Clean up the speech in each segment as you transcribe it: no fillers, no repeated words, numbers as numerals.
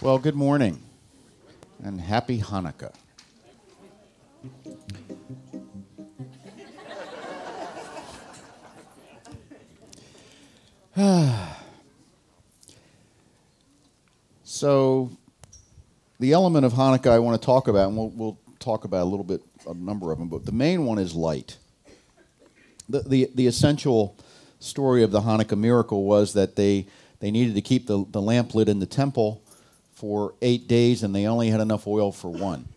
Well, good morning and happy Hanukkah. So, the element of Hanukkah I want to talk about, and we'll talk about a little bit, a number of them, but the main one is light. The essential story of the Hanukkah miracle was that they needed to keep the lamp lit in the temple for 8 days, and they only had enough oil for one.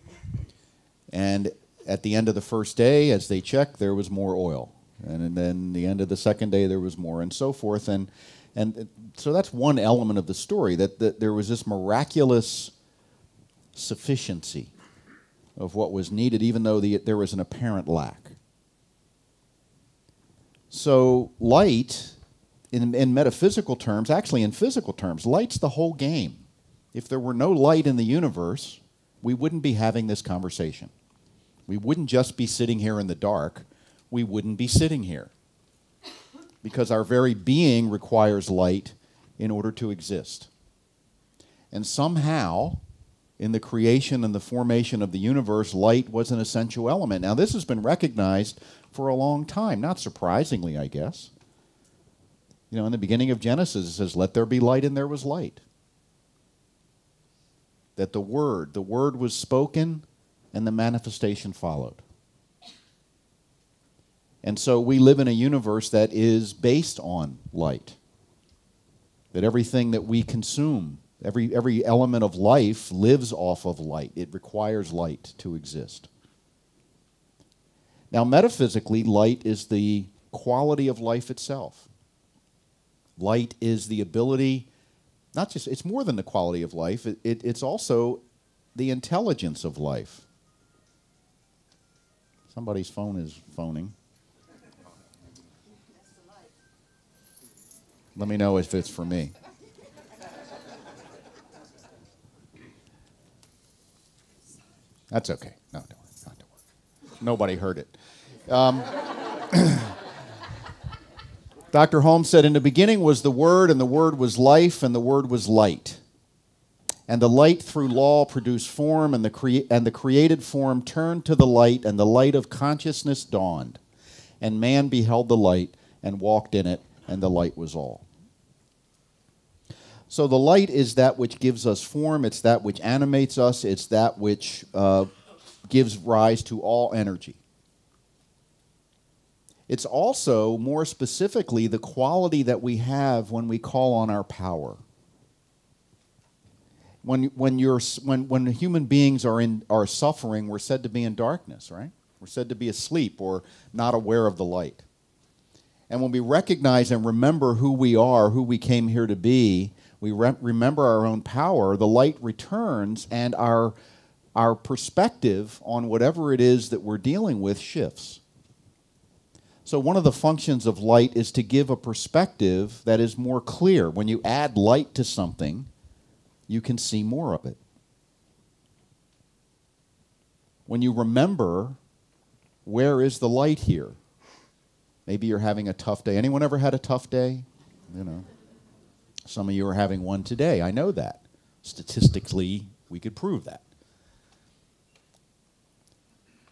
And at the end of the first day, as they checked, there was more oil. And then the end of the second day, there was more, and so forth. And so that's one element of the story, that there was this miraculous sufficiency of what was needed, even though there was an apparent lack. So light, in metaphysical terms, actually in physical terms, light's the whole game. If there were no light in the universe, we wouldn't be having this conversation. We wouldn't just be sitting here in the dark. We wouldn't be sitting here. Because our very being requires light in order to exist. And somehow, in the creation and the formation of the universe, light was an essential element. Now, this has been recognized for a long time, not surprisingly, I guess. You know, in the beginning of Genesis, it says, "Let there be light," and there was light. That the word was spoken, and the manifestation followed. And so we live in a universe that is based on light. That everything that we consume, every element of life lives off of light. It requires light to exist. Now, metaphysically, light is the quality of life itself. Light is the ability, not just, it's more than the quality of life, it's also the intelligence of life. Somebody's phone is phoning. Let me know if it's for me. That's okay. No, don't worry. Not to worry. Nobody heard it. Dr. Holmes said, "In the beginning was the Word, and the Word was life, and the Word was light. And the light through law produced form, and the created form turned to the light, and the light of consciousness dawned. And man beheld the light and walked in it, and the light was all." So the light is that which gives us form, it's that which animates us, it's that which gives rise to all energy. It's also, more specifically, the quality that we have when we call on our power. When human beings are suffering, we're said to be in darkness, right? We're said to be asleep or not aware of the light. And when we recognize and remember who we are, who we came here to be, we remember our own power, the light returns, and our perspective on whatever it is that we're dealing with shifts. So one of the functions of light is to give a perspective that is more clear. When you add light to something, you can see more of it. When you remember, where is the light here? Maybe you're having a tough day. Anyone ever had a tough day? You know, some of you are having one today. I know that. Statistically, we could prove that.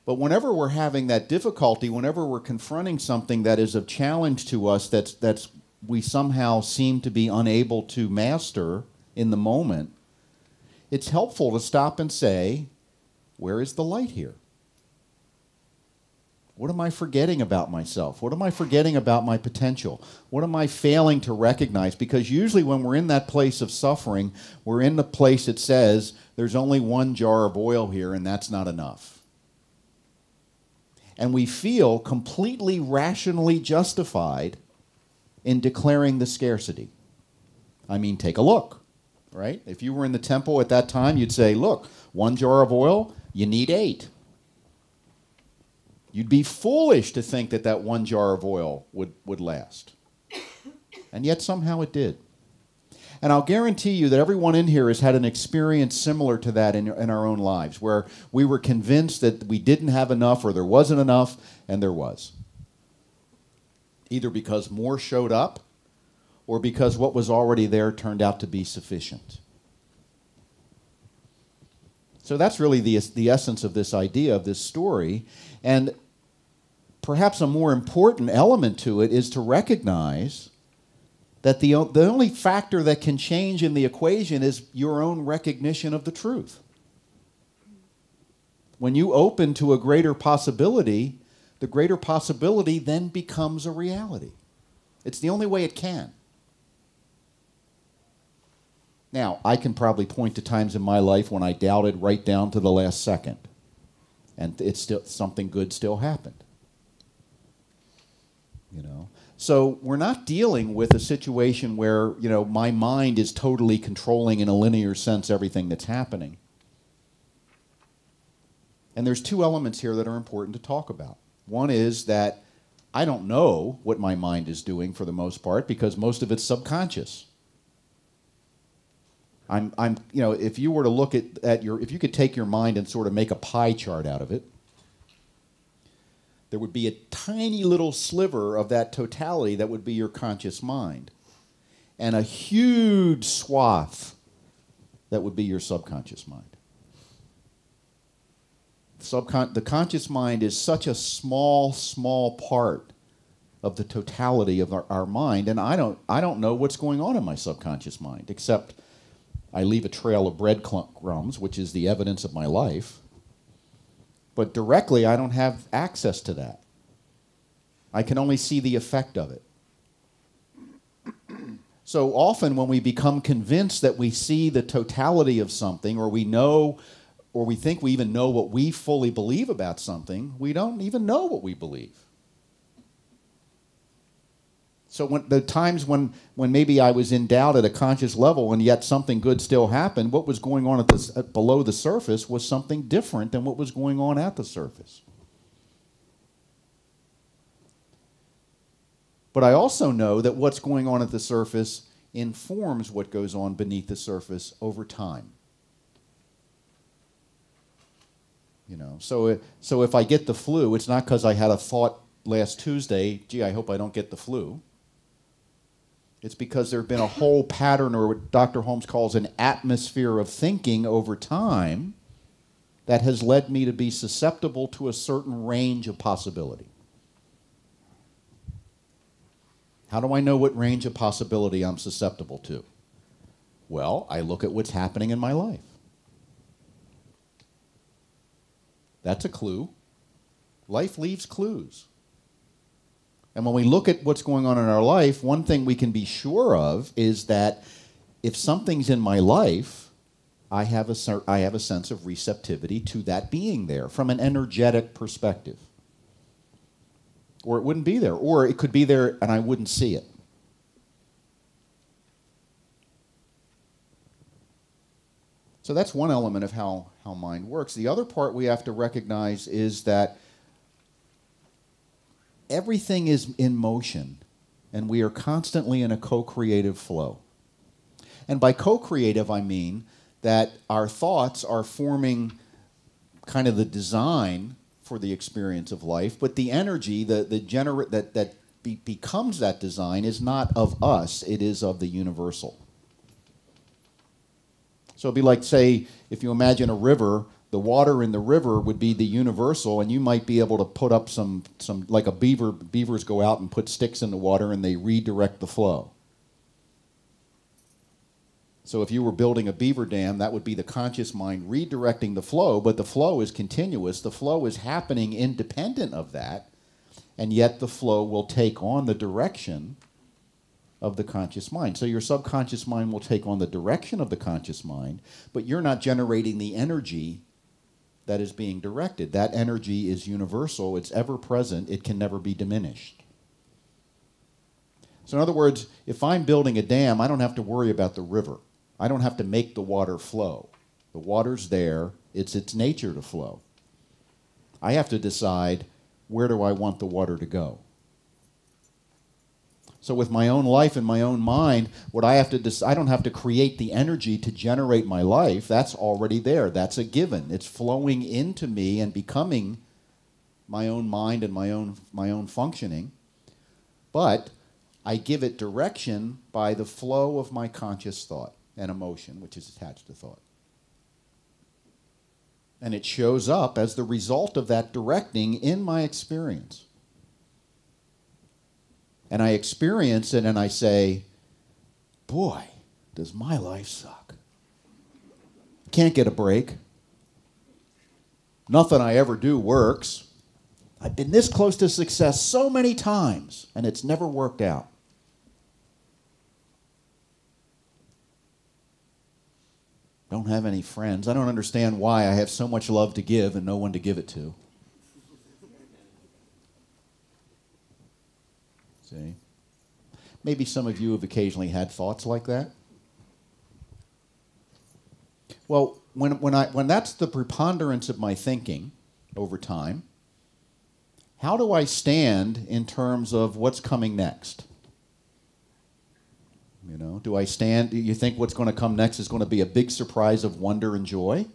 But whenever we're having that difficulty, whenever we're confronting something that is of challenge to us, that's we somehow seem to be unable to master in the moment, it's helpful to stop and say, where is the light here? What am I forgetting about myself? What am I forgetting about my potential? What am I failing to recognize? Because usually when we're in that place of suffering, we're in the place that says, there's only one jar of oil here, and that's not enough. And we feel completely rationally justified in declaring the scarcity. I mean, take a look, right? If you were in the temple at that time, you'd say, look, one jar of oil, you need 8. You'd be foolish to think that that one jar of oil would last. And yet somehow it did. And I'll guarantee you that everyone in here has had an experience similar to that in our own lives, where we were convinced that we didn't have enough or there wasn't enough, and there was. Either because more showed up or because what was already there turned out to be sufficient. So that's really the essence of this idea, of this story. And perhaps a more important element to it is to recognize that the only factor that can change in the equation is your own recognition of the truth. When you open to a greater possibility, the greater possibility then becomes a reality. It's the only way it can. Now, I can probably point to times in my life when I doubted right down to the last second, and it's still something good still happened. You know, so we're not dealing with a situation where, you know, my mind is totally controlling in a linear sense everything that's happening. And there's two elements here that are important to talk about. One is that I don't know what my mind is doing for the most part because most of it's subconscious. You know, if you were to look at if you could take your mind and sort of make a pie chart out of it, there would be a tiny little sliver of that totality that would be your conscious mind, and a huge swath that would be your subconscious mind. The conscious mind is such a small, small part of the totality of our mind, and I don't know what's going on in my subconscious mind, except I leave a trail of breadcrumbs, which is the evidence of my life. But directly, I don't have access to that. I can only see the effect of it. So often when we become convinced that we see the totality of something, or we know, or we think we even know what we fully believe about something, we don't even know what we believe. So when the times when maybe I was in doubt at a conscious level and yet something good still happened, what was going on below the surface was something different than what was going on at the surface. But I also know that what's going on at the surface informs what goes on beneath the surface over time. You know, so if I get the flu, it's not because I had a thought last Tuesday, gee, I hope I don't get the flu. It's because there have been a whole pattern, or what Dr. Holmes calls an atmosphere of thinking over time, that has led me to be susceptible to a certain range of possibility. How do I know what range of possibility I'm susceptible to? Well, I look at what's happening in my life. That's a clue. Life leaves clues. And when we look at what's going on in our life, one thing we can be sure of is that if something's in my life, I have a sense of receptivity to that being there from an energetic perspective. Or it wouldn't be there. Or it could be there and I wouldn't see it. So that's one element of how mind works. The other part we have to recognize is that everything is in motion, and we are constantly in a co-creative flow. And by co-creative, I mean that our thoughts are forming kind of the design for the experience of life, but the energy that becomes that design is not of us, it is of the universal. So it'd be like, say, if you imagine a river, the water in the river would be the universal, and you might be able to put up some like a beaver. Beavers go out and put sticks in the water, and they redirect the flow. So if you were building a beaver dam, that would be the conscious mind redirecting the flow, but the flow is continuous. The flow is happening independent of that, and yet the flow will take on the direction of the conscious mind. So your subconscious mind will take on the direction of the conscious mind, but you're not generating the energy that is being directed. That energy is universal, it's ever present, it can never be diminished. So in other words, if I'm building a dam, I don't have to worry about the river. I don't have to make the water flow. The water's there, it's its nature to flow. I have to decide, where do I want the water to go? So with my own life and my own mind, what I have to decide, I don't have to create the energy to generate my life. That's already there. That's a given. It's flowing into me and becoming my own mind and my own functioning. But I give it direction by the flow of my conscious thought and emotion, which is attached to thought. And it shows up as the result of that directing in my experience. And I experience it and I say, boy, does my life suck. Can't get a break. Nothing I ever do works. I've been this close to success so many times, and it's never worked out. Don't have any friends. I don't understand why I have so much love to give and no one to give it to. See? Maybe some of you have occasionally had thoughts like that. Well, when that's the preponderance of my thinking over time, how do I stand in terms of what's coming next? You know, do you think what's going to come next is going to be a big surprise of wonder and joy?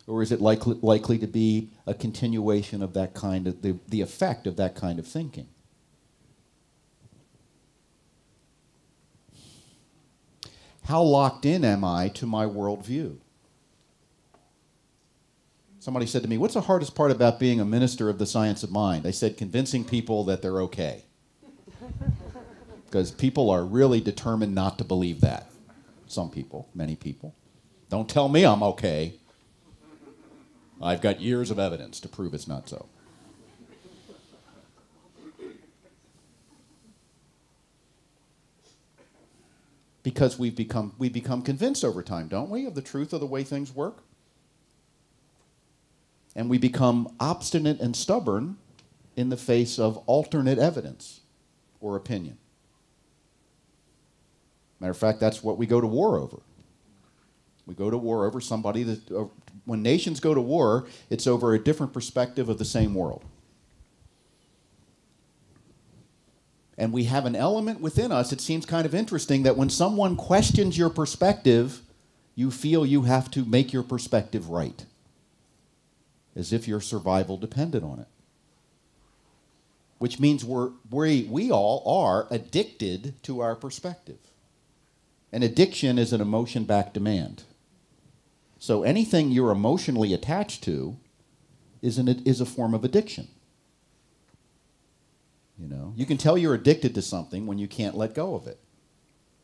Or is it likely to be a continuation of that kind of, the effect of that kind of thinking? How locked in am I to my worldview? Somebody said to me, what's the hardest part about being a minister of the science of mind? I said, convincing people that they're okay. Because people are really determined not to believe that. Some people, many people. Don't tell me I'm okay. I've got years of evidence to prove it's not so. Because we become convinced over time, don't we, of the truth of the way things work? And we become obstinate and stubborn in the face of alternate evidence or opinion. Matter of fact, that's what we go to war over. We go to war over somebody that, when nations go to war, it's over a different perspective of the same world. And we have an element within us, it seems kind of interesting, that when someone questions your perspective, you feel you have to make your perspective right, as if your survival depended on it. Which means we all are addicted to our perspective. An addiction is an emotion-backed demand. So anything you're emotionally attached to is a form of addiction. You know, you can tell you're addicted to something when you can't let go of it,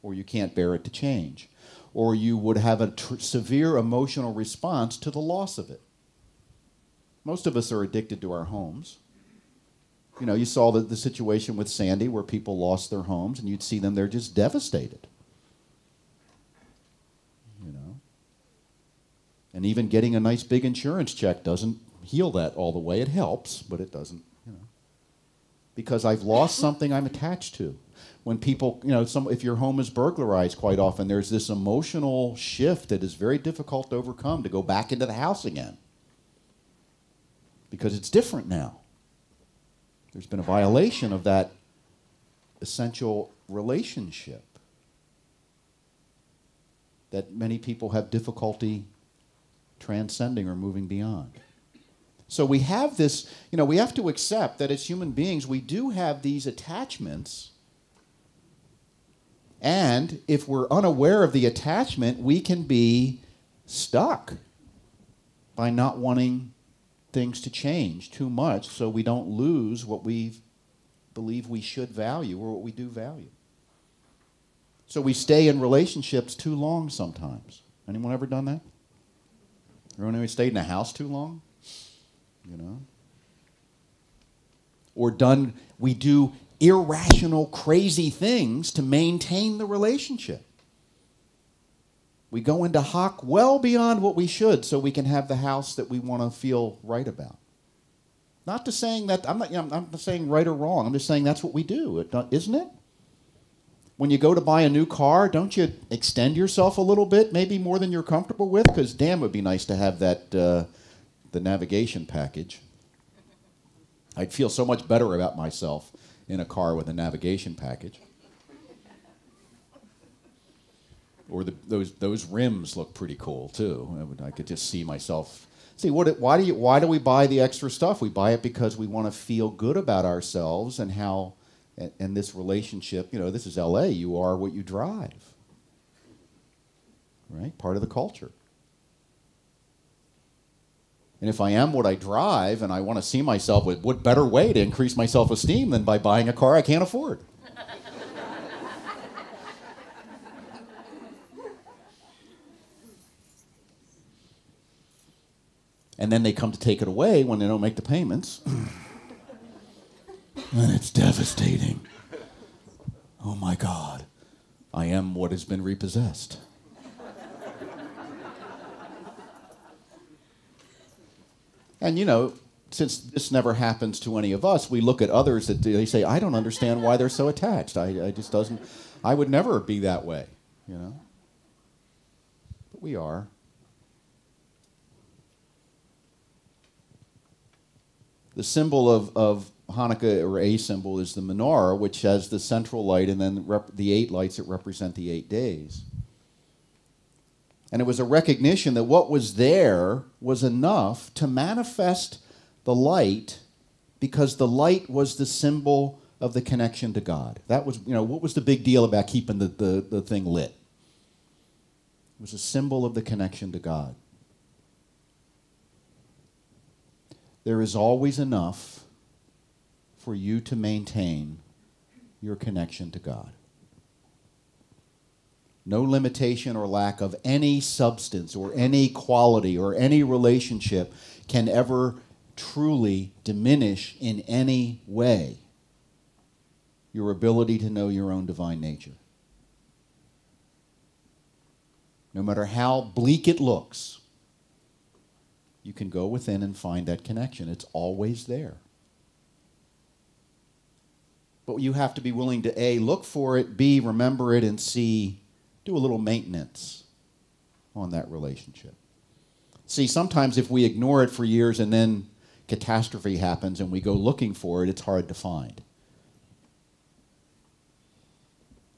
or you can't bear it to change, or you would have a severe emotional response to the loss of it. Most of us are addicted to our homes. You know, you saw the situation with Sandy where people lost their homes, and you'd see them, they're just devastated. You know, and even getting a nice big insurance check doesn't heal that all the way. It helps, but it doesn't, you know. Because I've lost something I'm attached to. When people, you know, if your home is burglarized, quite often there's this emotional shift that is very difficult to overcome, to go back into the house again. Because it's different now. There's been a violation of that essential relationship that many people have difficulty transcending or moving beyond. So we have this, you know, we have to accept that as human beings, we do have these attachments. And if we're unaware of the attachment, we can be stuck by not wanting things to change too much so we don't lose what we believe we should value or what we do value. So we stay in relationships too long sometimes. Anyone ever done that? Anyone ever stayed in a house too long? You know? Or we do irrational, crazy things to maintain the relationship. We go into hock well beyond what we should so we can have the house that we want to feel right about. Not to saying that, I'm not saying right or wrong, I'm just saying that's what we do, isn't it? When you go to buy a new car, don't you extend yourself a little bit, maybe more than you're comfortable with? Because damn, it would be nice to have that, the navigation package. I'd feel so much better about myself in a car with a navigation package. Or those rims look pretty cool too. I could just see myself. See, why do we buy the extra stuff? We buy it because we want to feel good about ourselves and how. And this relationship, you know, this is LA, you are what you drive. Right? Part of the culture. And if I am what I drive and I want to see myself, with what better way to increase my self-esteem than by buying a car I can't afford? And then they come to take it away when they don't make the payments. And it's devastating. Oh my God, I am what has been repossessed. And you know, since this never happens to any of us, we look at others that they say, I don't understand why they're so attached. I just doesn't, I would never be that way, you know. But we are. The symbol of Hanukkah, or a symbol, is the menorah, which has the central light and then the 8 lights that represent the 8 days. And it was a recognition that what was there was enough to manifest the light, because the light was the symbol of the connection to God. That was, you know, what was the big deal about keeping the thing lit? It was a symbol of the connection to God. There is always enough for you to maintain your connection to God. No limitation or lack of any substance or any quality or any relationship can ever truly diminish in any way your ability to know your own divine nature. No matter how bleak it looks, you can go within and find that connection. It's always there. But you have to be willing to A, look for it, B, remember it, and C, do a little maintenance on that relationship. See, sometimes if we ignore it for years and then catastrophe happens and we go looking for it, it's hard to find.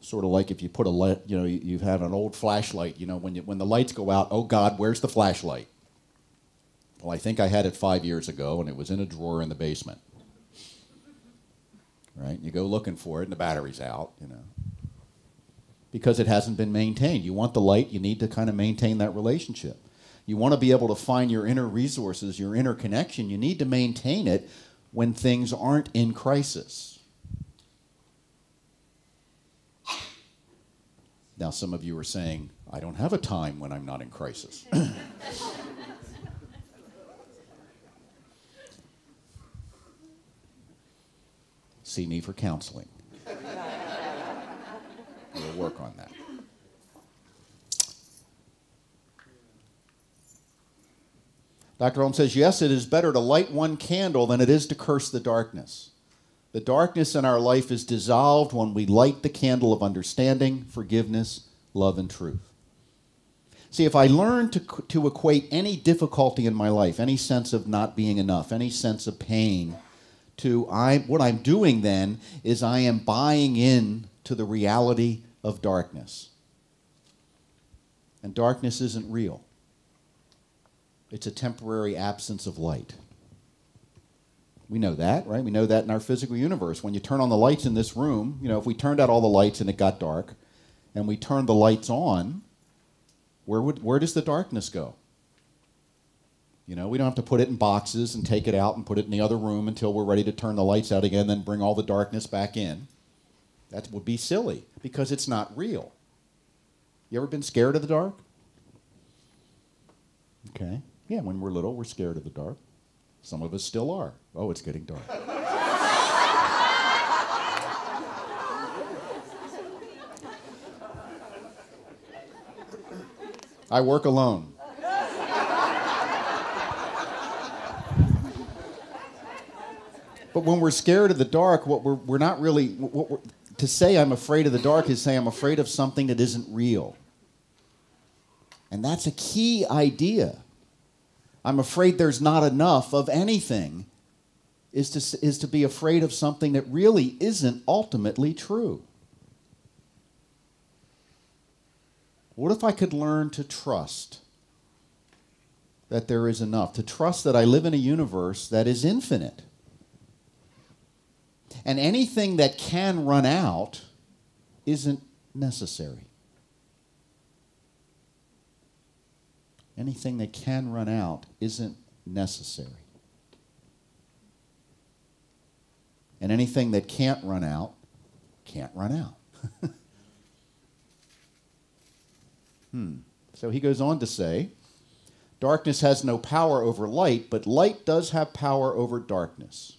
Sort of like if you put a light, you know, you've had an old flashlight, you know, when the lights go out, oh God, where's the flashlight? Well, I think I had it 5 years ago, and it was in a drawer in the basement. Right? You go looking for it, and the battery's out, you know, because it hasn't been maintained. You want the light, you need to kind of maintain that relationship. You want to be able to find your inner resources, your inner connection. You need to maintain it when things aren't in crisis. Now, some of you are saying, I don't have a time when I'm not in crisis. See me for counseling. We'll work on that. Dr. Holmes says, yes, it is better to light one candle than it is to curse the darkness. The darkness in our life is dissolved when we light the candle of understanding, forgiveness, love, and truth. See, if I learn to equate any difficulty in my life, any sense of not being enough, any sense of pain, what I'm doing then is I am buying in to the reality of darkness. And darkness isn't real. It's a temporary absence of light. We know that, right? We know that in our physical universe. When you turn on the lights in this room, you know, if we turned out all the lights and it got dark, and we turned the lights on, where does the darkness go? You know, we don't have to put it in boxes and take it out and put it in the other room until we're ready to turn the lights out again, then bring all the darkness back in. That would be silly, because it's not real. You ever been scared of the dark? Okay. Yeah, when we're little, we're scared of the dark. Some of us still are. Oh, it's getting dark. I work alone. But when we're scared of the dark, what we're not really, to say I'm afraid of the dark is say I'm afraid of something that isn't real. And that's a key idea. I'm afraid there's not enough of anything is to be afraid of something that really isn't ultimately true. What if I could learn to trust that there is enough, to trust that I live in a universe that is infinite? And anything that can run out isn't necessary. Anything that can run out isn't necessary. And anything that can't run out, can't run out. So he goes on to say, darkness has no power over light, but light does have power over darkness.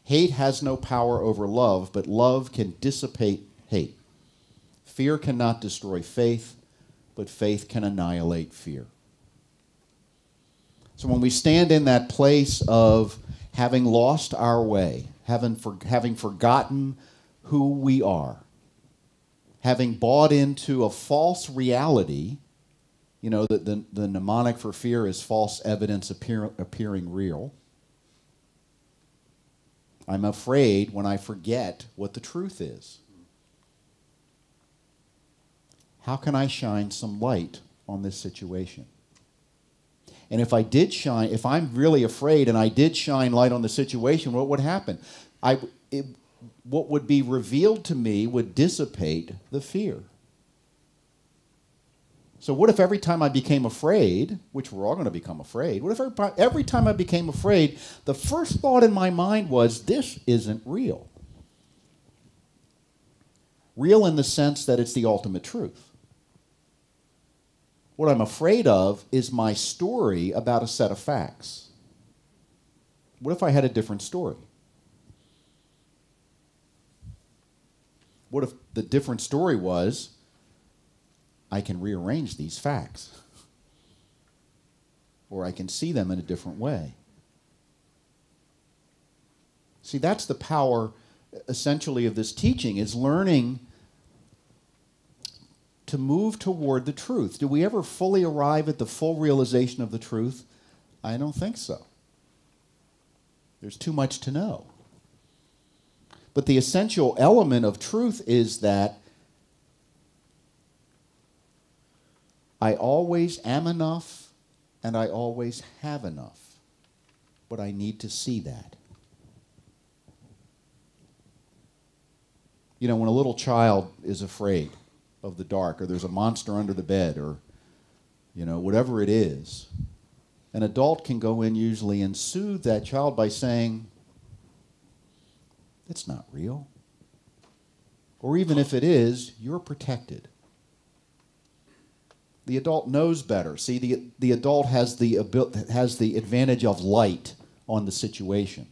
Hate has no power over love, but love can dissipate hate. Fear cannot destroy faith, but faith can annihilate fear. So when we stand in that place of having lost our way, having forgotten who we are, having bought into a false reality, you know, the mnemonic for fear is false evidence appearing real. I'm afraid when I forget what the truth is. How can I shine some light on this situation? And if I'm really afraid and I did shine light on the situation, what would happen? What would be revealed to me would dissipate the fear. So what if every time I became afraid, which we're all going to become afraid, what if every time I became afraid, the first thought in my mind was, this isn't real? Real in the sense that it's the ultimate truth. What I'm afraid of is my story about a set of facts. What if I had a different story? What if the different story was, I can rearrange these facts, or I can see them in a different way? See, that's the power, essentially, of this teaching, is learning to move toward the truth. Do we ever fully arrive at the full realization of the truth? I don't think so. There's too much to know. But the essential element of truth is that I always am enough and I always have enough. But I need to see that. You know, when a little child is afraid of the dark, or there's a monster under the bed, or, you know, whatever it is, an adult can go in usually and soothe that child by saying, it's not real. Or even if it is, you're protected. The adult knows better. See, the adult has the advantage of light on the situation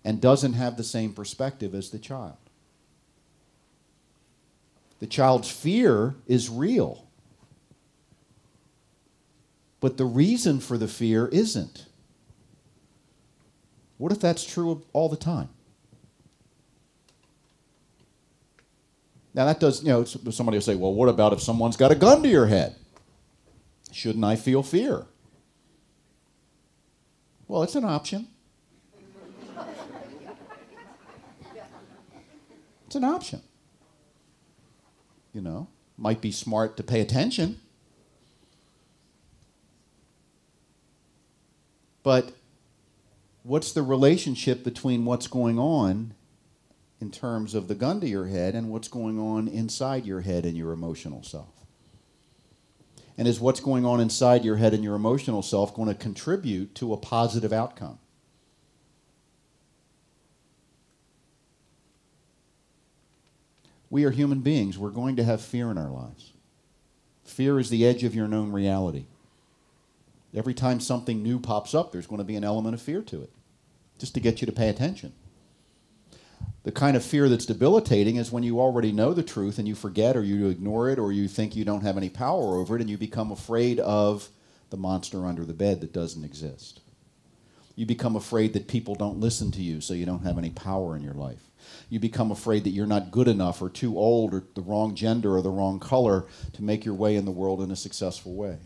and doesn't have the same perspective as the child. The child's fear is real, but the reason for the fear isn't. What if that's true all the time? Now that does, you know, somebody will say, well, what about if someone's got a gun to your head? Shouldn't I feel fear? Well, it's an option. It's an option. You know, might be smart to pay attention. But what's the relationship between what's going on in terms of the gun to your head and what's going on inside your head and your emotional self? And is what's going on inside your head and your emotional self going to contribute to a positive outcome? We are human beings. We're going to have fear in our lives. Fear is the edge of your known reality. Every time something new pops up, there's going to be an element of fear to it, just to get you to pay attention. The kind of fear that's debilitating is when you already know the truth and you forget or you ignore it or you think you don't have any power over it and you become afraid of the monster under the bed that doesn't exist. You become afraid that people don't listen to you, so you don't have any power in your life. You become afraid that you're not good enough or too old or the wrong gender or the wrong color to make your way in the world in a successful way.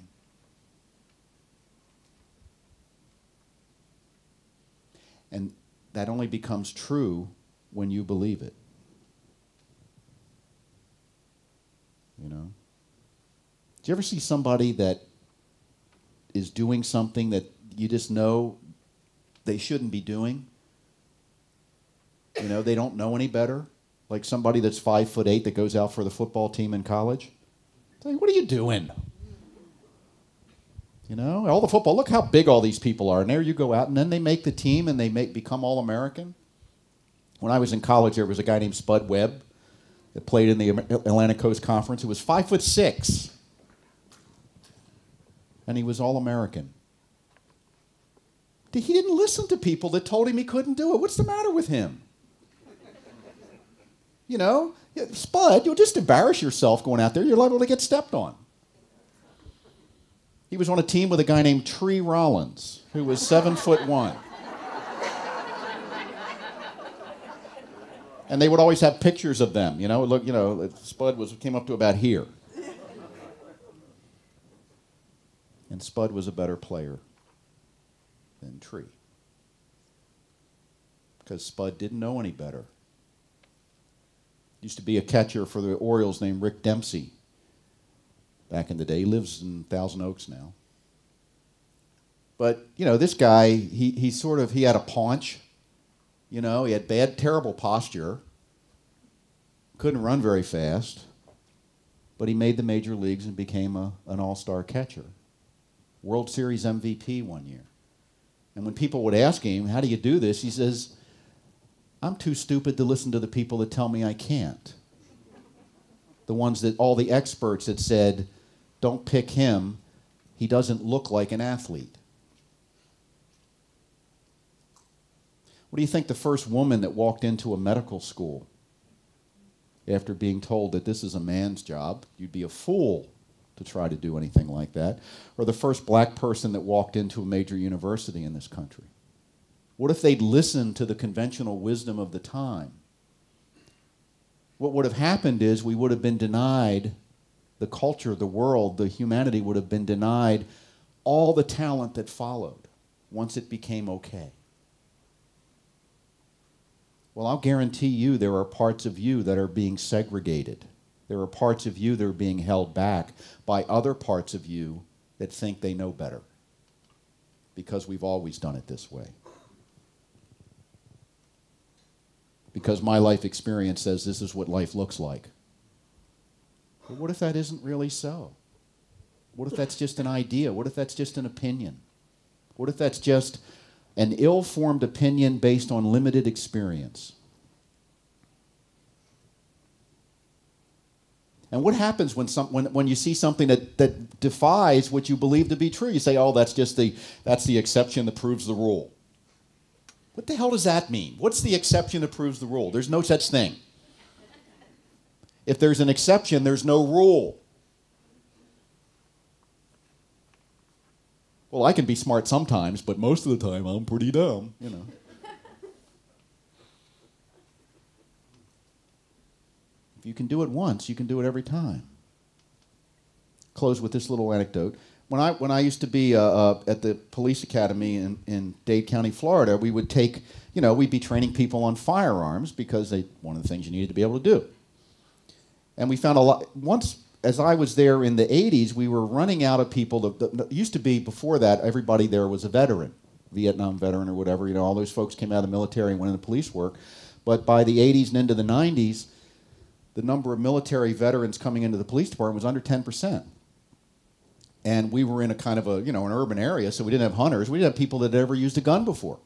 And that only becomes true when you believe it. You know? Do you ever see somebody that is doing something that you just know they shouldn't be doing? You know, they don't know any better. Like somebody that's 5'8" that goes out for the football team in college. Say, what are you doing? You know, all the football, look how big all these people are. And there you go out, and then they make the team, and they become All-American. When I was in college, there was a guy named Spud Webb that played in the Atlantic Coast Conference. He was 5'6", and he was All-American. He didn't listen to people that told him he couldn't do it. What's the matter with him? You know, Spud, you'll just embarrass yourself going out there. You're liable to get stepped on. He was on a team with a guy named Tree Rollins, who was 7'1". And they would always have pictures of them. You know, look, you know, Spud came up to about here. And Spud was a better player than Tree, because Spud didn't know any better. Used to be a catcher for the Orioles named Rick Dempsey back in the day. He lives in Thousand Oaks now. But, you know, this guy, he had a paunch. You know, he had terrible posture. Couldn't run very fast. But he made the major leagues and became an all-star catcher. World Series MVP one year. And when people would ask him, how do you do this? He says, I'm too stupid to listen to the people that tell me I can't. The ones that, all the experts that said, don't pick him, he doesn't look like an athlete. What do you think the first woman that walked into a medical school after being told that this is a man's job, you'd be a fool to try to do anything like that, or the first black person that walked into a major university in this country? What if they'd listened to the conventional wisdom of the time? What would have happened is we would have been denied the culture, the world, the humanity would have been denied all the talent that followed once it became okay. Well, I'll guarantee you there are parts of you that are being segregated. There are parts of you that are being held back by other parts of you that think they know better, because we've always done it this way. Because my life experience says this is what life looks like. But what if that isn't really so? What if that's just an idea? What if that's just an opinion? What if that's just an ill-formed opinion based on limited experience? And what happens when you see something that defies what you believe to be true? You say, oh, that's the exception that proves the rule. What the hell does that mean? What's the exception that proves the rule? There's no such thing. If there's an exception, there's no rule. Well, I can be smart sometimes, but most of the time I'm pretty dumb, you know. If you can do it once, you can do it every time. Close with this little anecdote. When I used to be at the police academy in Dade County, Florida, we would take, you know, we'd be training people on firearms because one of the things you needed to be able to do. And we found a lot, once, as I was there in the 80s, we were running out of people. Used to be, before that, everybody there was a veteran, Vietnam veteran or whatever. You know, all those folks came out of the military and went into police work. But by the 80s and into the 90s, the number of military veterans coming into the police department was under 10%. And we were in a kind of a, you know, an urban area, so we didn't have hunters. We didn't have people that had ever used a gun before.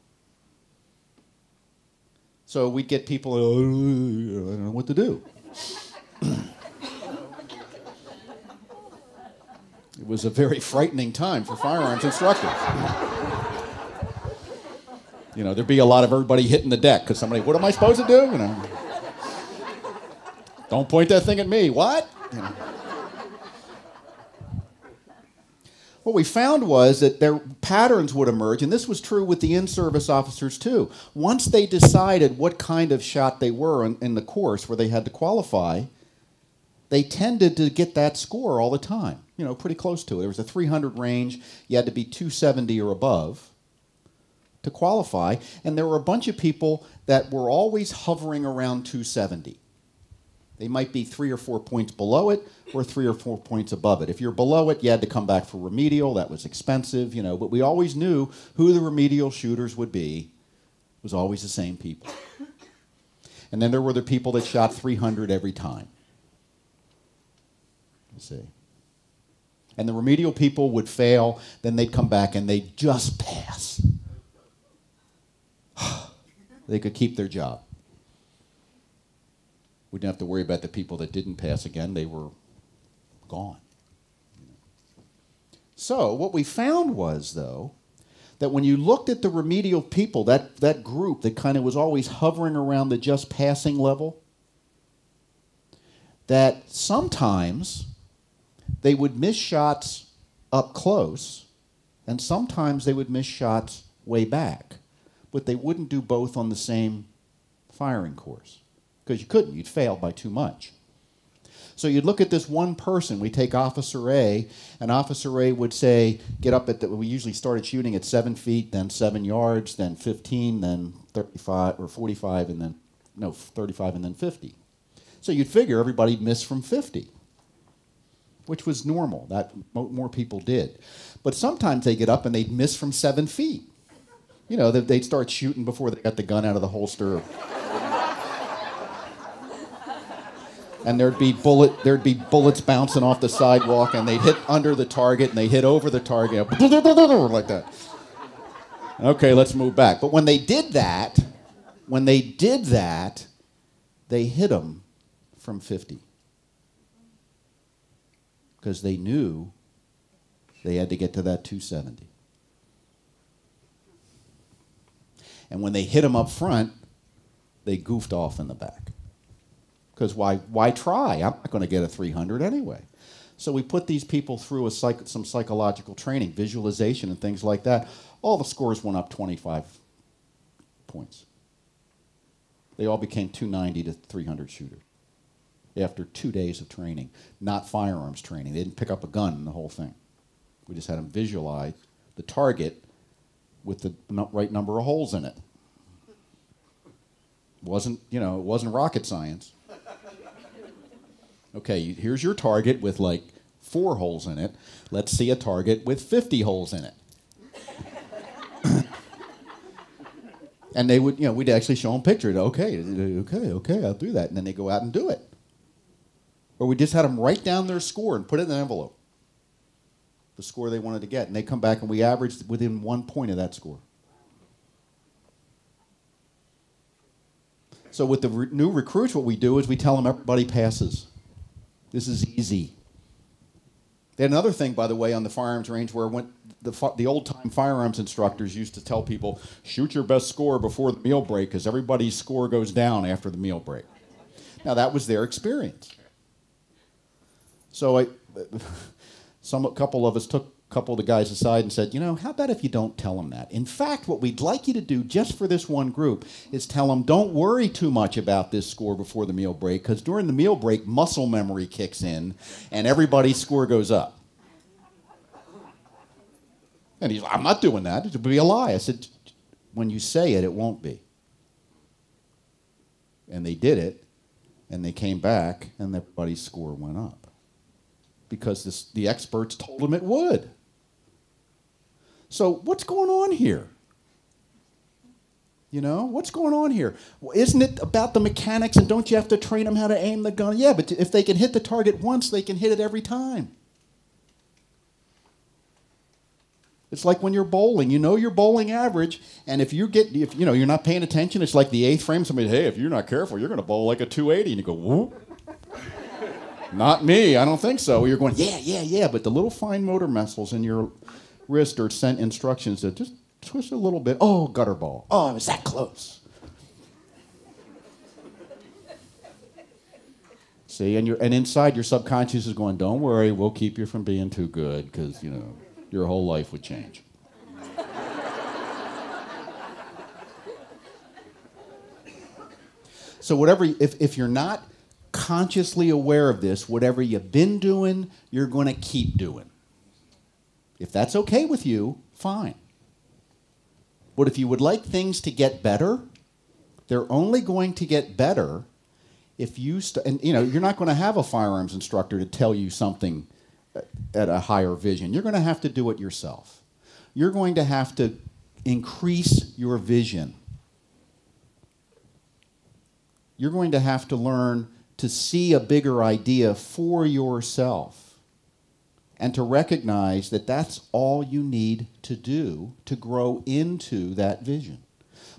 So we'd get people, I don't know what to do. It was a very frightening time for firearms instructors. You know, there'd be a lot of everybody hitting the deck because somebody, what am I supposed to do? You know, don't point that thing at me. What? You know. What we found was that their patterns would emerge, and this was true with the in-service officers too. Once they decided what kind of shot they were in the course where they had to qualify, they tended to get that score all the time, you know, pretty close to it. There was a 300 range. You had to be 270 or above to qualify, and there were a bunch of people that were always hovering around 270. They might be 3 or 4 points below it or 3 or 4 points above it. If you're below it, you had to come back for remedial. That was expensive, you know, but we always knew who the remedial shooters would be. It was always the same people. And then there were the people that shot 300 every time. You see. And the remedial people would fail, then they'd come back and they'd just pass. They could keep their job. We didn't have to worry about the people that didn't pass again. They were gone. So what we found was, though, that when you looked at the remedial people, that group that kind of was always hovering around the just passing level, that sometimes they would miss shots up close, and sometimes they would miss shots way back. But they wouldn't do both on the same firing course, because you couldn't. You'd fail by too much. So you'd look at this one person. We take Officer A, and Officer A would say, get up at we usually started shooting at 7 feet, then 7 yards, then 15, then 35 or 45, and then, no, 35 and then 50. So you'd figure everybody'd miss from 50, which was normal. That more people did. But sometimes they get up and they'd miss from 7 feet. You know, they'd start shooting before they got the gun out of the holster. And there'd be bullets bouncing off the sidewalk, and they'd hit under the target, and they'd hit over the target, like that. Okay, let's move back. But when they did that, they hit them from 50. Because they knew they had to get to that 270. And when they hit them up front, they goofed off in the back. Because why try? I'm not going to get a 300 anyway. So we put these people through some psychological training, visualization, and things like that. All the scores went up 25 points. They all became 290 to 300 shooters after 2 days of training, not firearms training. They didn't pick up a gun in the whole thing. We just had them visualize the target with the right number of holes in it. It wasn't rocket science. Okay, here's your target with like 4 holes in it. Let's see a target with 50 holes in it. And they would, we'd actually show them pictures. Okay, I'll do that. And then they go out and do it. Or we just had them write down their score and put it in an envelope. The score they wanted to get. And they come back and we averaged within 1 point of that score. So with the new recruits, what we do is we tell them everybody passes. This is easy. They had another thing, by the way, on the firearms range where when the old-time firearms instructors used to tell people, shoot your best score before the meal break because everybody's score goes down after the meal break. Now, that was their experience. So a couple of us took a couple of the guys aside and said, how about if you don't tell them that? In fact, what we'd like you to do just for this one group is tell them, don't worry too much about this score before the meal break, because during the meal break, muscle memory kicks in, and everybody's score goes up. And he's like, I'm not doing that. It would be a lie. I said, when you say it, it won't be. And they did it, and they came back, and everybody's score went up. Because the experts told them it would. So what's going on here? What's going on here? Well, isn't it about the mechanics, and don't you have to train them how to aim the gun? Yeah, but if they can hit the target once, they can hit it every time. It's like when you're bowling. You know your bowling average, and if you're not paying attention, it's like the eighth frame. Somebody, hey, if you're not careful, you're going to bowl like a 280, and you go, whoop. Not me, I don't think so. You're going, yeah, but the little fine motor muscles in your wrist are sent instructions that just twist a little bit. Oh, gutter ball. Oh, I was that close. See, and inside your subconscious is going, don't worry, we'll keep you from being too good because, your whole life would change. So if you're not consciously aware of this, whatever you've been doing, you're going to keep doing. If that's okay with you, fine. But if you would like things to get better, they're only going to get better if you you're not going to have a firearms instructor to tell you something at a higher vision. You're going to have to do it yourself. You're going to have to increase your vision. You're going to have to learn to see a bigger idea for yourself. and to recognize that that's all you need to do to grow into that vision.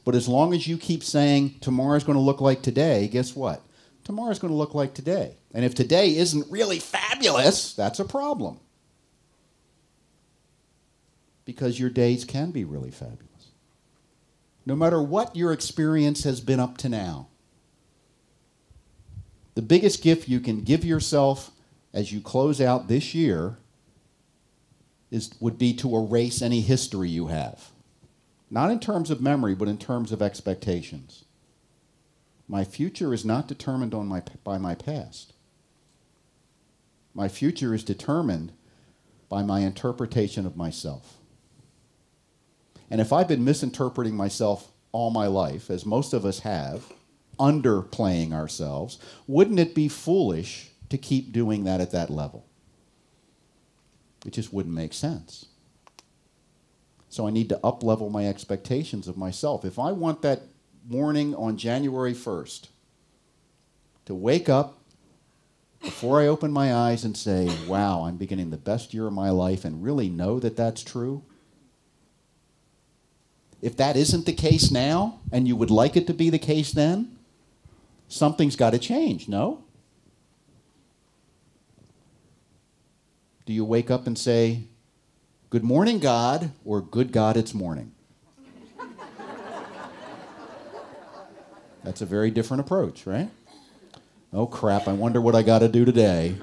But as long as you keep saying tomorrow's going to look like today, guess what? Tomorrow's going to look like today. And if today isn't really fabulous, that's a problem. Because your days can be really fabulous. No matter what your experience has been up to now. The biggest gift you can give yourself as you close out this year would be to erase any history you have. Not in terms of memory, but in terms of expectations. My future is not determined by my past. My future is determined by my interpretation of myself. And if I've been misinterpreting myself all my life, as most of us have, underplaying ourselves, wouldn't it be foolish to keep doing that at that level? It just wouldn't make sense. So I need to up-level my expectations of myself. If I want that morning on January 1st to wake up before I open my eyes and say, wow, I'm beginning the best year of my life, and really know that that's true, if that isn't the case now, and you would like it to be the case then, something's got to change, no? Do you wake up and say, good morning, God, or good God, it's morning? That's a very different approach, right? Oh, crap, I wonder what I got to do today.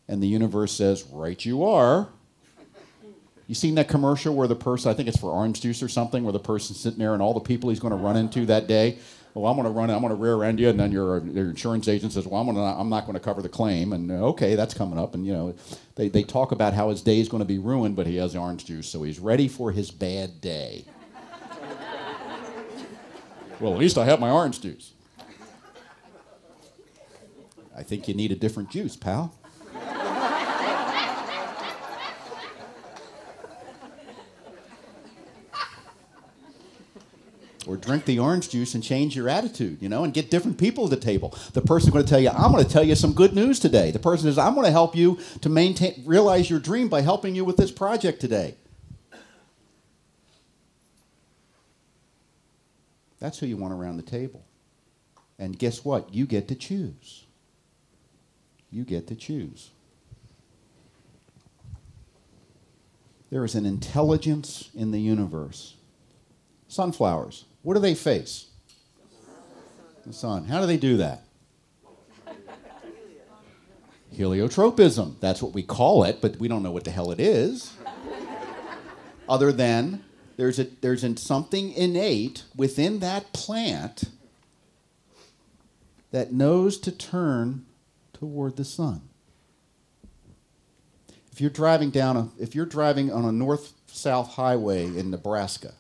And the universe says, right you are. You seen that commercial where the person, I think it's for orange juice or something, where the person's sitting there and all the people he's going to run into that day, well, I'm going to rear end you, and then your insurance agent says, well, I'm not going to cover the claim, and okay, that's coming up, and you know, they talk about how his day is going to be ruined, but he has orange juice, so he's ready for his bad day. Well, at least I have my orange juice. I think you need a different juice, pal. Or drink the orange juice and change your attitude, you know, and get different people at the table. The person's going to tell you, I'm going to tell you some good news today. The person says, I'm going to help you to realize your dream by helping you with this project today. That's who you want around the table. And guess what? You get to choose. You get to choose. There is an intelligence in the universe. Sunflowers. What do they face? The sun. How do they do that? Heliotropism. That's what we call it, but we don't know what the hell it is. Other than there's something innate within that plant that knows to turn toward the sun. If you're driving on a north-south highway in Nebraska,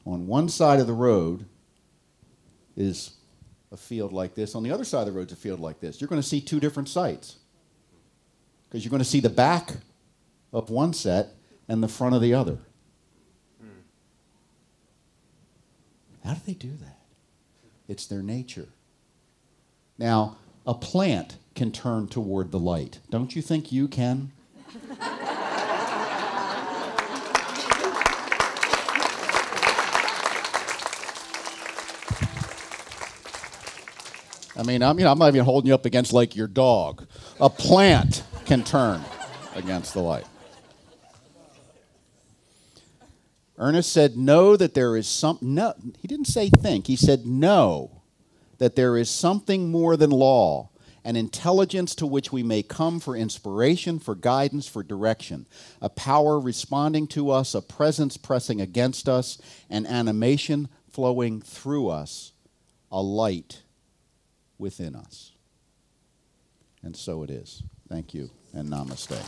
on one side of the road is a field like this. On the other side of the road is a field like this. You're going to see two different sites. Because you're going to see the back of one set and the front of the other. How do they do that? It's their nature. Now, a plant can turn toward the light. Don't you think you can? I mean, I'm not even holding you up against like your dog. A plant can turn against the light. Ernest said, know that there is no, he didn't say think, he said know that there is something more than law, an intelligence to which we may come for inspiration, for guidance, for direction, a power responding to us, a presence pressing against us, an animation flowing through us, a light within us. And so it is. Thank you, and namaste.